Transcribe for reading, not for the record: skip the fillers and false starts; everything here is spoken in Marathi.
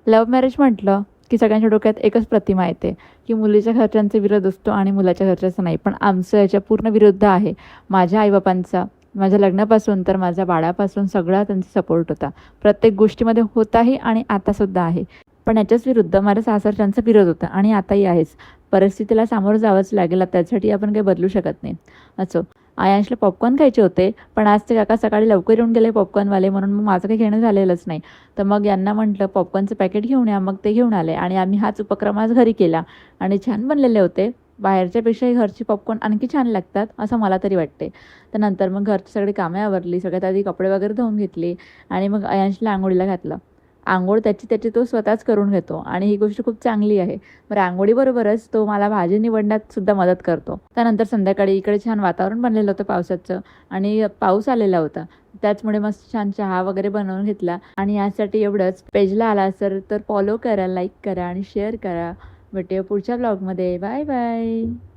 लव्ह मॅरेज म्हटलं की सगळ्यांच्या डोक्यात एकच प्रतिमा येते की मुलीच्या घरच्यांचा विरोध असतो आणि मुलाच्या घरच्यांचा नाही. पण आमचं याच्या पूर्ण विरुद्ध आहे. माझ्या आईबापांचा माझ्या लग्नापासून तर माझ्या बाळापासून सगळा त्यांचा सपोर्ट होता. प्रत्येक गोष्टीमध्ये होताही आणि आतासुद्धा आहे. पण याच्याच विरुद्ध माझ्या सासरच्यांचा विरोध होता आणि आताही आहेच. परिस्थितीला सामोरं जावंच लागेल. त्यासाठी आपण काही बदलू शकत नाही. असो, आयांशला पॉपकॉर्न खायचे होते, पण आज ते काका सकाळी लवकर येऊन गेले पॉपकॉर्नवाले, म्हणून मग माझं काही घेणं झालेलंच नाही. तर मग यांना म्हटलं पॉपकॉर्नचं पॅकेट घेऊन या. मग ते घेऊन आले आणि आम्ही हाच उपक्रम आज घरी केला आणि छान बनलेले होते. बाहेरच्यापेक्षाही घरची पॉपकॉर्न आणखी छान लागतात असं मला तरी वाटते. तर नंतर मग घरची सगळी कामे आवरली. सगळ्यात आधी कपडे वगैरे धुवून घेतली आणि मग आयांशला अंघोळीला घातलं. अंघोळ त्याची त्याची तो स्वतःच करून घेतो आणि ही गोष्ट खूप चांगली आहे. बरं, अंघोळीबरोबरच तो मला भाजी निवडण्यात सुद्धा मदत करतो. त्यानंतर संध्याकाळी इकडे छान वातावरण बनलेलं होतं पावसाचं आणि पाऊस आलेला होता. त्याचमुळे मस्त छान चहा वगैरे बनवून घेतला आणि यासाठी एवढंच. पेजला आला असेल तर फॉलो करा, लाईक करा आणि शेअर करा. भेटूया पुढच्या ब्लॉगमध्ये. Bye bye.